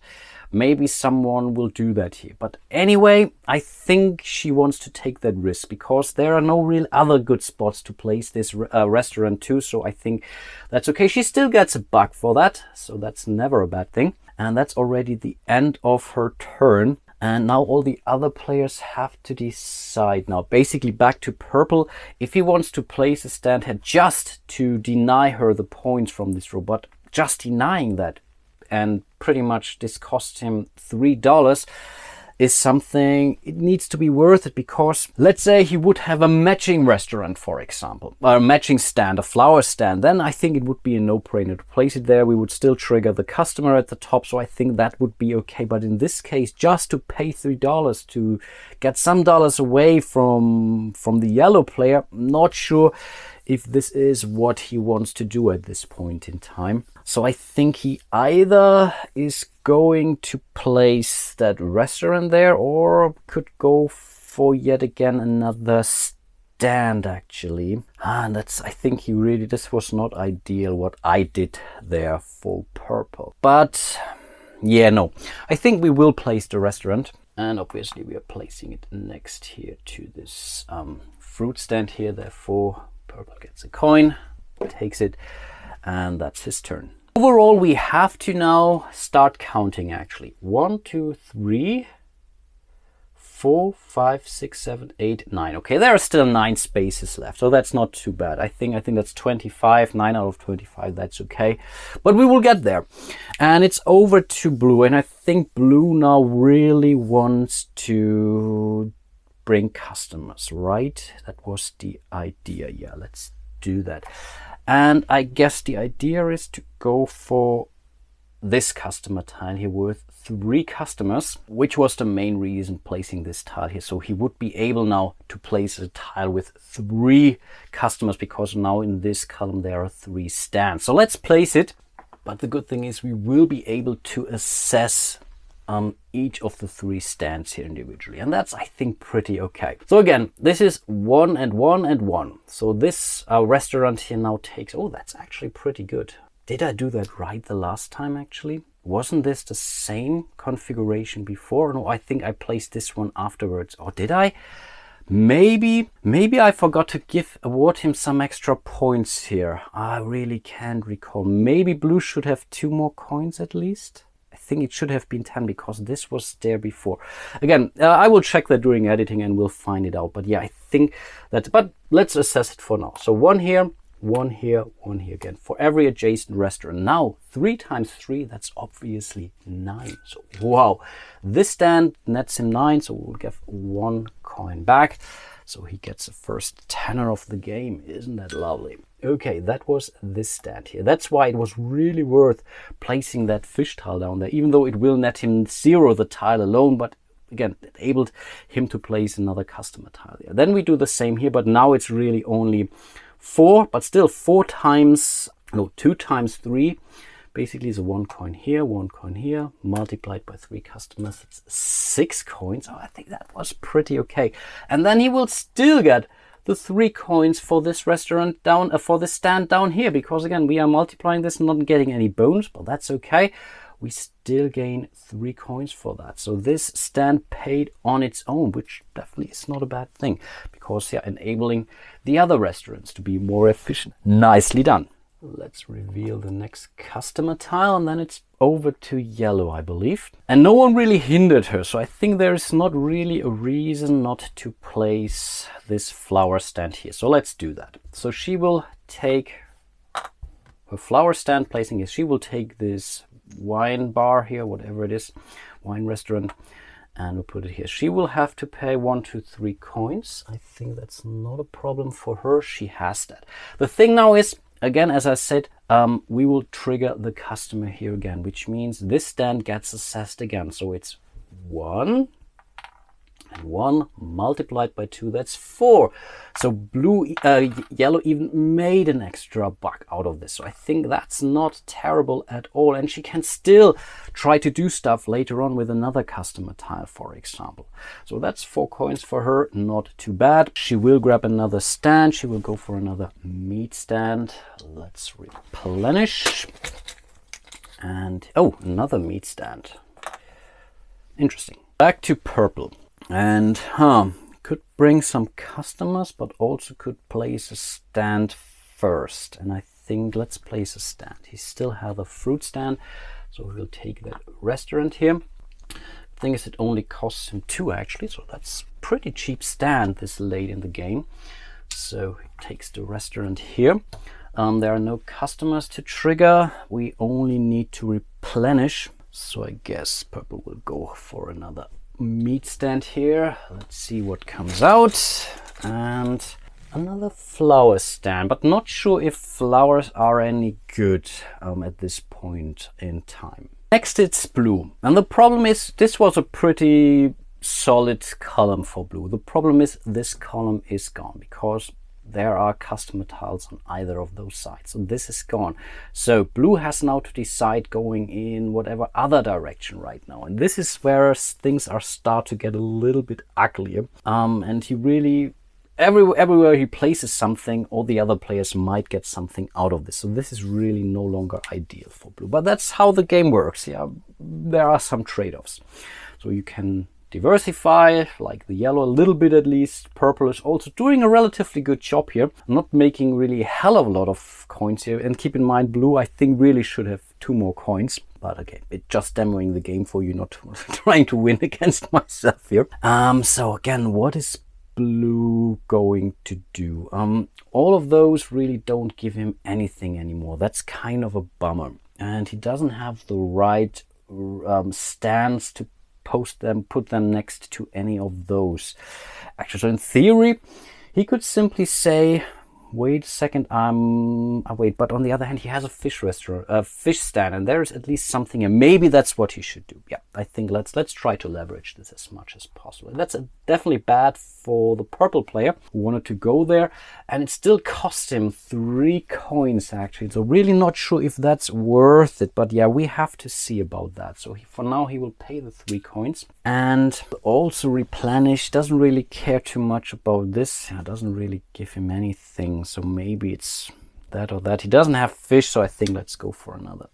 maybe someone will do that here. But anyway, I think she wants to take that risk because there are no real other good spots to place this restaurant too. So I think that's okay. She still gets a buck for that, so that's never a bad thing. And that's already the end of her turn. And now all the other players have to decide now. Basically back to purple. If he wants to place a stand here just to deny her the points from this row, but just denying that, and pretty much this cost him $3, is something, it needs to be worth it, because let's say he would have a matching restaurant, for example, or a matching stand, a flower stand, then I think it would be a no-brainer to place it there. We would still trigger the customer at the top, so I think that would be okay. But in this case, just to pay $3 to get some dollars away from the yellow player, not sure if this is what he wants to do at this point in time. So I think he either is going to place that restaurant there, or could go for yet again another stand actually. And that's, I think he really, this was not ideal what I did there for purple. But yeah, no, I think we will place the restaurant. And obviously we are placing it next here to this fruit stand here. Therefore, purple gets a coin, takes it, and that's his turn. Overall, we have to now start counting actually. 1, 2, 3, 4, 5, 6, 7, 8, 9. Okay, there are still 9 spaces left, so that's not too bad. I think that's 25, 9 out of 25, that's okay. But we will get there. And it's over to blue, and I think blue now really wants to bring customers, right? That was the idea. Yeah, let's do that. And I guess the idea is to go for this customer tile here with 3 customers, which was the main reason placing this tile here. So he would be able now to place a tile with 3 customers, because now in this column there are 3 stands. So let's place it. But the good thing is we will be able to assess each of the 3 stands here individually, and that's, I think, pretty okay. So again, this is 1 and 1 and 1. So this restaurant here now takes, oh, that's actually pretty good. Did I do that right the last time actually? Wasn't this the same configuration before? No, I think I placed this one afterwards. Or did I? Maybe I forgot to award him some extra points here. I really can't recall. Maybe blue should have 2 more coins at least. I think it should have been 10 because this was there before. Again, I will check that during editing and we'll find it out. But yeah, I think that, but let's assess it for now. So 1 here, 1 here, 1 here again for every adjacent restaurant. Now 3 times 3, that's obviously 9. So wow, this stand nets him 9, so we'll give 1 coin back. So he gets the first tenner of the game. Isn't that lovely? Okay, that was this stand here. That's why it was really worth placing that fish tile down there, even though it will net him 0 the tile alone, but again, it enabled him to place another customer tile there. Then we do the same here, but now it's really only 4, but still 2 times 3. Basically, is a 1 coin here, 1 coin here, multiplied by 3 customers. It's 6 coins. Oh, I think that was pretty okay. And then he will still get the 3 coins for this restaurant down, for this stand down here, because again, we are multiplying this, not getting any bonus, but that's okay. We still gain 3 coins for that. So this stand paid on its own, which definitely is not a bad thing, because yeah, enabling the other restaurants to be more efficient. Nicely done. Let's reveal the next customer tile, and then it's over to yellow, I believe. And no one really hindered her, so I think there is not really a reason not to place this flower stand here. So let's do that. So she will take her flower stand, placing it. She will take this wine bar here, whatever it is, wine restaurant, and we'll put it here. She will have to pay 1, 2, 3 coins. I think that's not a problem for her. She has that. The thing now is, again, as I said, we will trigger the customer here again, which means this stand gets assessed again. So it's 1, And 1 multiplied by 2, that's 4. So yellow even made an extra buck out of this. So I think that's not terrible at all. And she can still try to do stuff later on with another customer tile, for example. So that's 4 coins for her, not too bad. She will grab another stand. She will go for another meat stand. Let's replenish. And, oh, another meat stand. Interesting. Back to purple. And could bring some customers, but also could place a stand first. And I think let's place a stand. He still has a fruit stand, so we'll take that restaurant here. The thing is, it only costs him 2 actually, so that's pretty cheap stand this late in the game. So he takes the restaurant here. There are no customers to trigger. We only need to replenish. So I guess purple will go for another meat stand here. Let's see what comes out. And another flower stand, but not sure if flowers are any good at this point in time. Next it's blue. And the problem is, this was a pretty solid column for blue. The problem is this column is gone because there are customer tiles on either of those sides. So this is gone. So blue has now to decide going in whatever other direction right now. And this is where things start to get a little bit uglier. And he really, everywhere he places something, all the other players might get something out of this. So this is really no longer ideal for blue. But that's how the game works. Yeah, there are some trade-offs. So you can diversify, like the yellow, a little bit at least. Purple is also doing a relatively good job here, not making really a hell of a lot of coins here. And keep in mind, blue, I think, really should have 2 more coins. But okay, it's just demoing the game for you, not trying to win against myself here. So again, what is blue going to do? All of those really don't give him anything anymore. That's kind of a bummer. And he doesn't have the right stands to put them next to any of those. Actually, so in theory, he could simply say, wait a second, wait, but on the other hand, he has a fish restaurant, a fish stand, and there's at least something, and maybe that's what he should do. Yeah, I think let's try to leverage this as much as possible. That's definitely bad for the purple player who wanted to go there, and it still cost him 3 coins actually. So really not sure if that's worth it, but yeah, we have to see about that. So for now, he will pay the 3 coins and also replenish. Doesn't really care too much about this. Yeah, doesn't really give him anything. So maybe it's that or that. He doesn't have fish, so I think let's go for another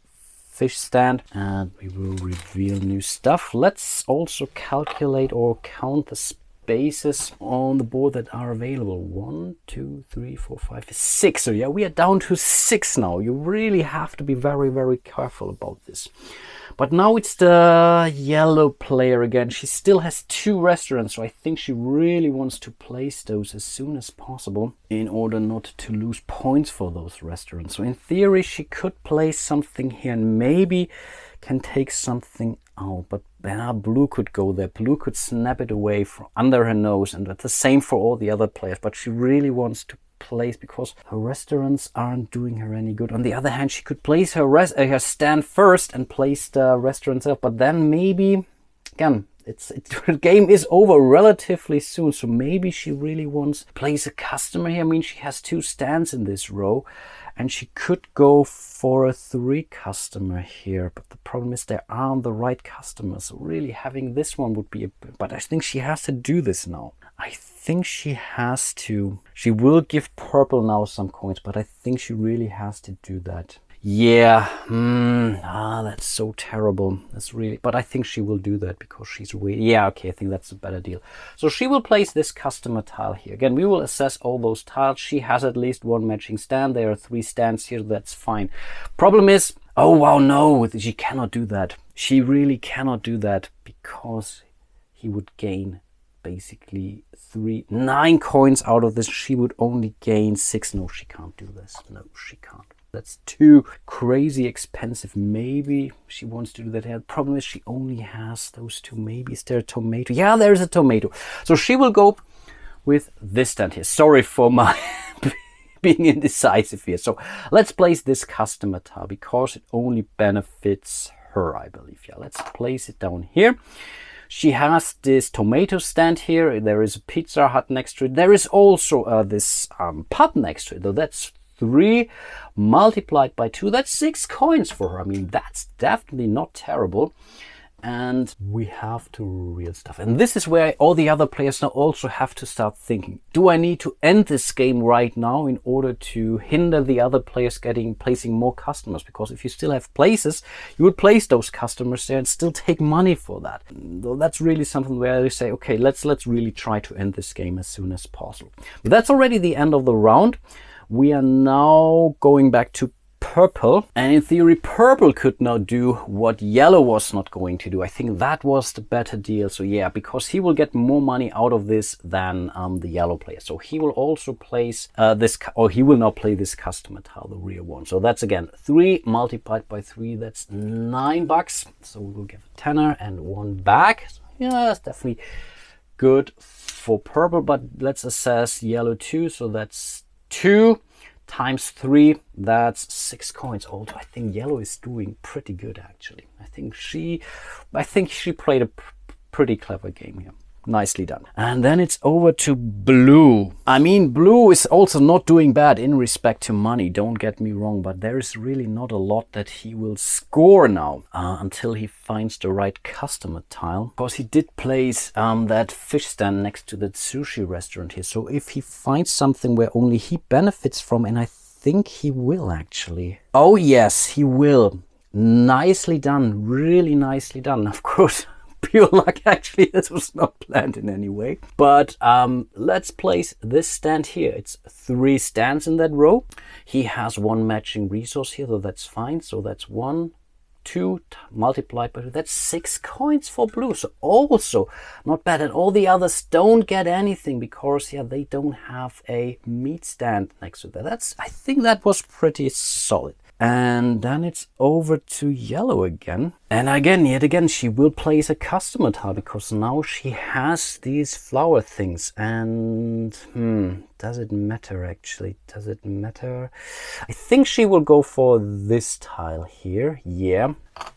fish stand and we will reveal new stuff. Let's also calculate or count the spaces on the board that are available. 1, 2, 3, 4, 5, 6. So yeah, we are down to 6 now. You really have to be very, very careful about this. But now it's the yellow player again. She still has 2 restaurants, so I think she really wants to place those as soon as possible in order not to lose points for those restaurants. So in theory, she could place something here and maybe can take something out. But blue could go there. Blue could snap it away from under her nose, and that's the same for all the other players. But she really wants to place because her restaurants aren't doing her any good. On the other hand, she could place her stand first and place the restaurants up, but then maybe again the game is over relatively soon, so maybe she really wants to place a customer here. I mean, she has 2 stands in this row and she could go for a 3 customer here, but the problem is there aren't the right customers. So really having this one would be but I think she has to do this now. I think she has to. She will give purple now some coins, but I think she really has to do that. Yeah, that's so terrible. That's really, but I think she will do that because she's waiting. Yeah, okay, I think that's a better deal. So she will place this customer tile here. Again, we will assess all those tiles. She has at least 1 matching stand. There are 3 stands here. That's fine. Problem is, oh wow, no, she cannot do that. She really cannot do that because he would gain basically 9 coins out of this. She would only gain 6. No, she can't do this. No, she can't. That's too crazy expensive. Maybe she wants to do that here. The problem is she only has those 2. Maybe is there a tomato? Yeah, there's a tomato. So she will go with this stand here. Sorry for my being indecisive here. So let's place this customer tile because it only benefits her, I believe. Yeah, let's place it down here. She has this tomato stand here. There is a Pizza Hut next to it. There is also this pub next to it. So that's 3 multiplied by 2. That's 6 coins for her. I mean, that's definitely not terrible. And we have to real stuff. And this is where all the other players now also have to start thinking, do I need to end this game right now in order to hinder the other players placing more customers? Because if you still have places, you would place those customers there and still take money for that. So that's really something where you say, okay, let's really try to end this game as soon as possible. But that's already the end of the round. We are now going back to purple, and in theory purple could now do what yellow was not going to do. I think that was the better deal. So yeah, because he will get more money out of this than the yellow player. So he will also place he will now play this customer tile, the rear one. So that's again 3 multiplied by 3, that's $9. So we will give a tenner and 1 back. So yeah, that's definitely good for purple, but let's assess yellow too. So that's 2 times 3, that's 6 coins. Although I think yellow is doing pretty good actually. I think she played a pretty clever game here. Nicely done. And then it's over to blue. I mean, blue is also not doing bad in respect to money, don't get me wrong, but there is really not a lot that he will score now until he finds the right customer tile. Because he did place that fish stand next to the sushi restaurant here. So if he finds something where only he benefits from, and I think he will actually. Oh yes, he will. Nicely done, really nicely done. Of course, pure luck actually, this was not planned in any way. But let's place this stand here. It's 3 stands in that row. He has 1 matching resource here, so that's fine. So that's 1, 2 multiplied by 2. That's 6 coins for blue. So also not bad. And all the others don't get anything because yeah, they don't have a meat stand next to that. I think that was pretty solid. And then it's over to yellow again. And again, yet again, she will place a customer tile because now she has these flower things. And does it matter actually? Does it matter? I think she will go for this tile here. Yeah.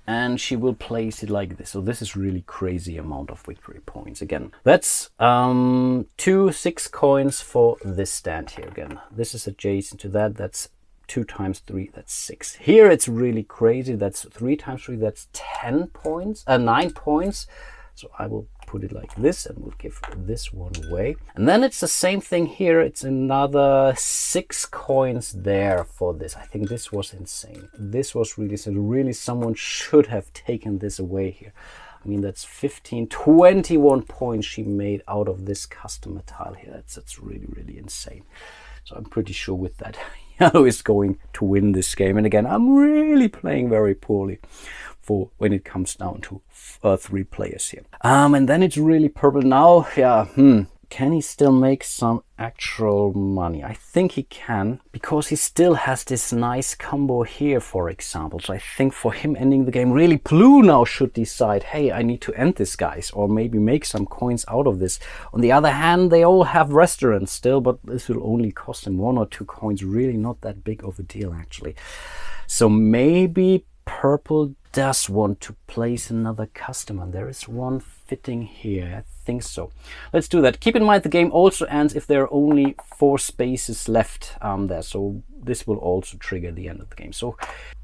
And she will place it like this. So this is really crazy amount of victory points. Again, that's 2 6 coins for this stand here. Again, this is adjacent to that. That's 2 times 3, that's 6. Here it's really crazy. That's 3 times 3, that's 10 points, 9 points. So I will put it like this and we'll give this one away. And then it's the same thing here. It's another 6 coins there for this. I think this was insane. This was really someone should have taken this away here. I mean, that's 21 points she made out of this customer tile here. That's really insane. So I'm pretty sure with that, yellow is going to win this game. And again, I'm really playing very poorly for when it comes down to 3 players here. And then it's really purple now. Yeah, can he still make some actual money? I think he can, because he still has this nice combo here, for example. So I think for him ending the game, really blue now should decide, hey, I need to end this, guys, or maybe make some coins out of this. On the other hand, they all have restaurants still, but this will only cost him 1 or 2 coins. Really not that big of a deal, actually. So maybe purple does want to place another customer. There is one fitting here. I think so. Let's do that. Keep in mind the game also ends if there are only 4 spaces left there. So this will also trigger the end of the game. So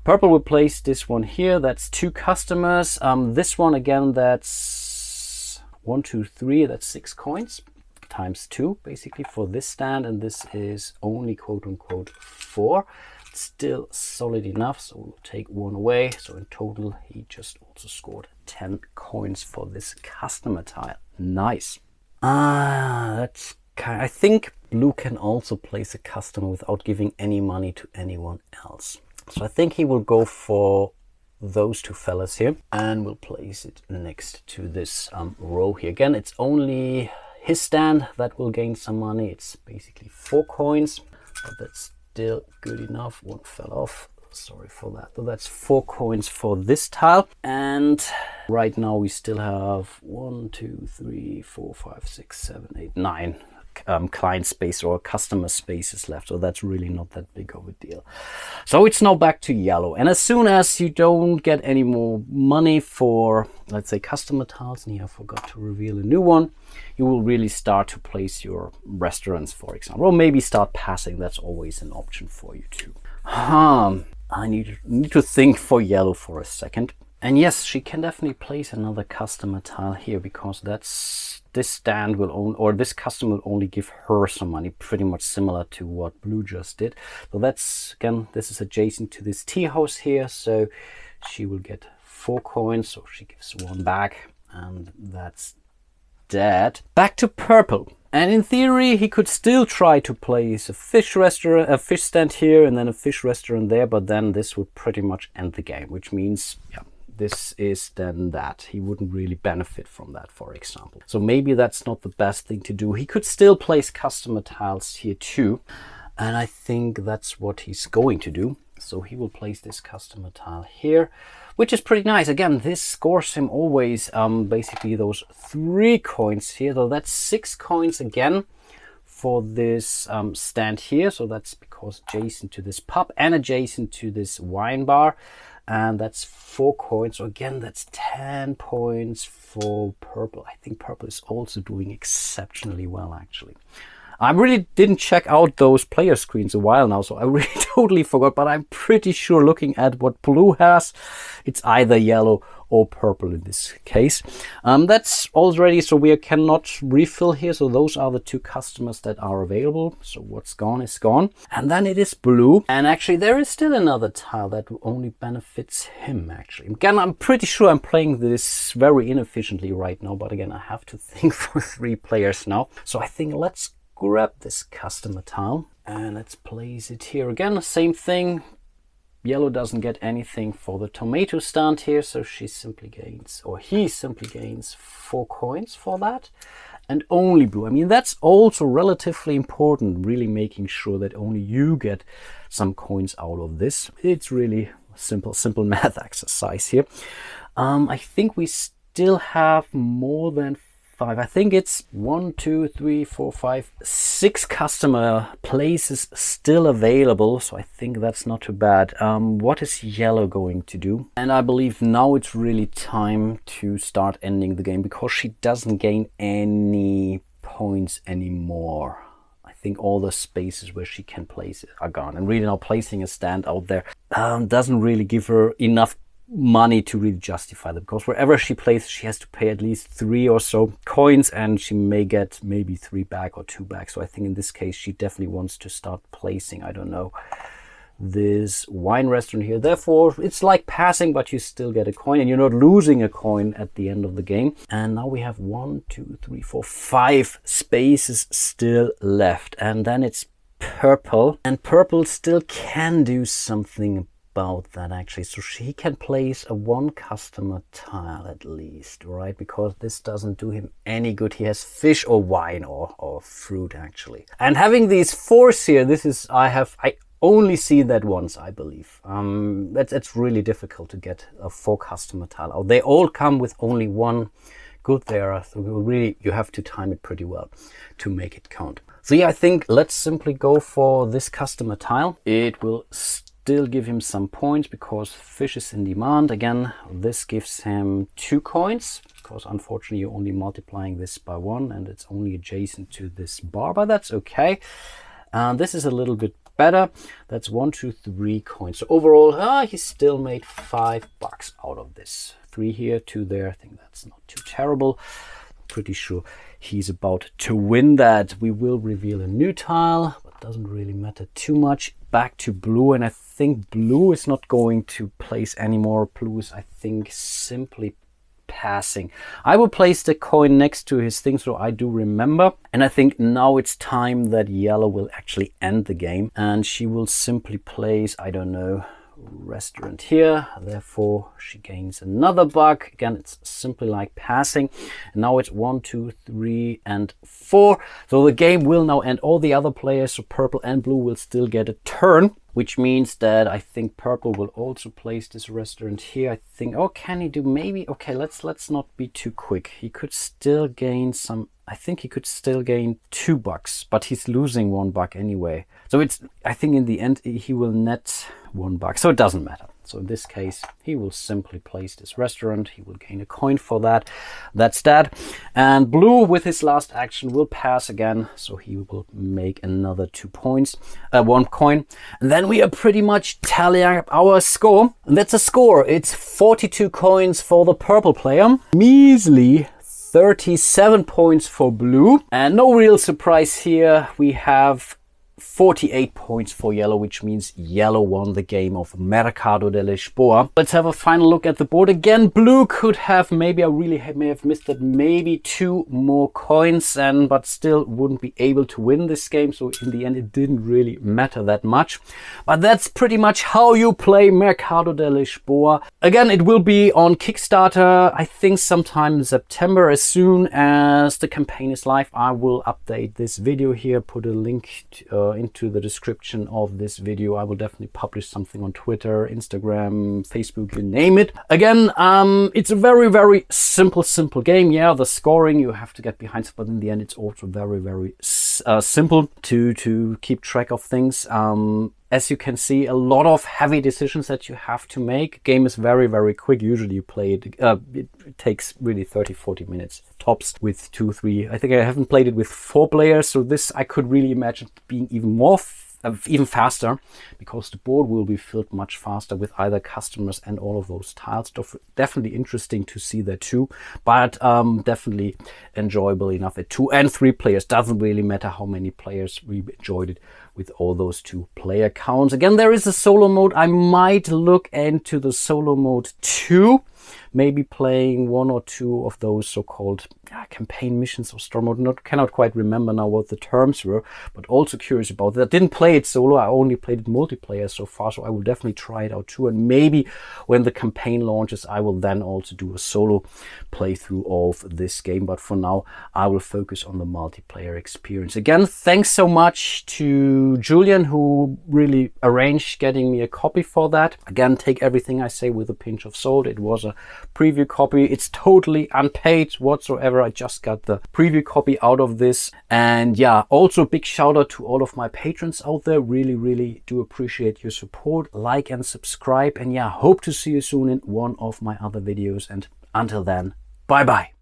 purple will place this one here. That's 2 customers. This one again, that's 1, 2, 3. That's 6 coins times 2 basically for this stand. And this is only quote unquote 4. Still solid enough, so we'll take 1 away. So in total he just also scored 10 coins for this customer tile. Nice. That's I think blue can also place a customer without giving any money to anyone else. So I think he will go for those 2 fellas here and we'll place it next to this row here. Again, it's only his stand that will gain some money. It's basically 4 coins, but that's still good enough. 1 fell off, sorry for that. So that's 4 coins for this tile. And right now we still have 1, 2, 3, 4, 5, 6, 7, 8, 9. client space or customer spaces left, so that's really not that big of a deal. So it's now back to yellow, and as soon as you don't get any more money for, let's say, customer tiles, and here I forgot to reveal a new one, you will really start to place your restaurants, for example, or maybe start passing. That's always an option for you too. I need to think for yellow for a second. And yes, she can definitely place another customer tile here, because this stand will only, or this customer will only give her some money, pretty much similar to what blue just did. So that's, again, this is adjacent to this tea house here, so she will get 4 coins, so she gives 1 back, and that's that. Back to purple. And in theory, he could still try to place a fish restaurant, a fish stand here, and then a fish restaurant there, but then this would pretty much end the game, which means, yeah, this is then that. He wouldn't really benefit from that, for example. So maybe that's not the best thing to do. He could still place customer tiles here too, and I think that's what he's going to do. So he will place this customer tile here, which is pretty nice. Again, this scores him always basically those 3 coins here. So that's 6 coins again for this stand here. So that's because adjacent to this pub and adjacent to this wine bar. And that's 4 coins. So again, that's 10 points for purple. I think purple is also doing exceptionally well, actually. I really didn't check out those player screens a while now, so I really totally forgot, but I'm pretty sure looking at what blue has, it's either yellow or purple in this case. That's already, so we cannot refill here, so those are the 2 customers that are available. So what's gone is gone. And then it is blue, and actually there is still another tile that only benefits him, actually. Again, I'm pretty sure I'm playing this very inefficiently right now, but again, I have to think for 3 players now. So I think let's grab this customer tile and let's place it here. Again, same thing. Yellow doesn't get anything for the tomato stand here, so she simply gains, or he simply gains 4 coins for that. And only blue. I mean, that's also relatively important, really making sure that only you get some coins out of this. It's really simple math exercise here. I think we still have more than 5. I think it's 1, 2, 3, 4, 5, 6 customer places still available. So I think that's not too bad. What is yellow going to do? And I believe now it's really time to start ending the game, because she doesn't gain any points anymore. I think all the spaces where she can place it are gone. And really now placing a stand out there doesn't really give her enough money to really justify that, because wherever she plays, she has to pay at least 3 or so coins, and she may get maybe 3 back or 2 back. So I think in this case she definitely wants to start placing, I don't know, this wine restaurant here. Therefore it's like passing, but you still get a coin and you're not losing a coin at the end of the game. And now we have 1, 2, 3, 4, 5 spaces still left, and then it's purple, and purple still can do something about that, actually. So she can place a 1 customer tile at least, right? Because this doesn't do him any good. He has fish or wine or fruit, actually. And having these 4s here, this is, I only see that once, I believe. It's really difficult to get a 4 customer tile out. They all come with only 1 good there. So really, you have to time it pretty well to make it count. So yeah, I think let's simply go for this customer tile. It will still give him some points because fish is in demand. Again, this gives him 2 coins, because unfortunately you're only multiplying this by 1 and it's only adjacent to this bar, but that's okay. This is a little bit better. That's 1, 2, 3 coins. So overall, he still made $5 out of this. 3 here, 2 there. I think that's not too terrible. Pretty sure he's about to win that. We will reveal a new tile, but doesn't really matter too much. Back to blue, and I think blue is not going to place anymore. Blue is, I think, simply passing. I will place the coin next to his thing, so I do remember. And I think now it's time that yellow will actually end the game, and she will simply place, I don't know, restaurant here. Therefore she gains another $1. Again, it's simply like passing. And now it's 1, 2, 3 and 4. So the game will now end. All the other players, so purple and blue, will still get a turn. which means that I think purple will also place this restaurant here. I think, oh, can he do maybe? Okay, let's not be too quick. He could still gain some. I think he could still gain $2, but he's losing $1 anyway. So it's, I think in the end he will net $1, so it doesn't matter. So in this case, he will simply place this restaurant. He will gain a coin for that. That's that. And blue with his last action will pass again. So he will make another 2 points, 1 coin. And then we are pretty much tallying up our score. And that's a score. It's 42 coins for the purple player. Measly 37 points for blue. And no real surprise here. We have 48 points for yellow, which means yellow won the game of Mercado de Lisboa. Let's have a final look at the board again. Blue could have, maybe I really may have missed it, maybe 2 more coins, but still wouldn't be able to win this game. So in the end, it didn't really matter that much. But that's pretty much how you play Mercado de Lisboa. Again, it will be on Kickstarter, I think sometime in September. As soon as the campaign is live, I will update this video here, put a link into the description of this video. I will definitely publish something on Twitter, Instagram, Facebook, you name it. Again, it's a very simple game. Yeah, the scoring you have to get behind, but in the end it's also very simple to keep track of things. As you can see, a lot of heavy decisions that you have to make. Game is very quick. Usually you play it, it takes really 30-40 minutes tops with 2-3. I think I haven't played it with 4 players, so this I could really imagine being even more even faster, because the board will be filled much faster with either customers and all of those tiles. Definitely interesting to see that too, but definitely enjoyable enough at 2 and 3 players. Doesn't really matter how many players. We enjoyed it with all those 2 player counts. Again, there is a solo mode. I might look into the solo mode too. Maybe playing 1 or 2 of those so-called campaign missions or story mode. Cannot quite remember now what the terms were, but also curious about that. I didn't play it solo. I only played it multiplayer so far, so I will definitely try it out too. And maybe when the campaign launches, I will then also do a solo playthrough of this game. But for now, I will focus on the multiplayer experience. Again, thanks so much to Julian, who really arranged getting me a copy for that. Again, take everything I say with a pinch of salt. It was a preview copy. It's totally unpaid whatsoever. I just got the preview copy out of this. And yeah, also big shout out to all of my patrons out there. Really do appreciate your support. Like and subscribe. And yeah, hope to see you soon in one of my other videos. And until then, bye bye.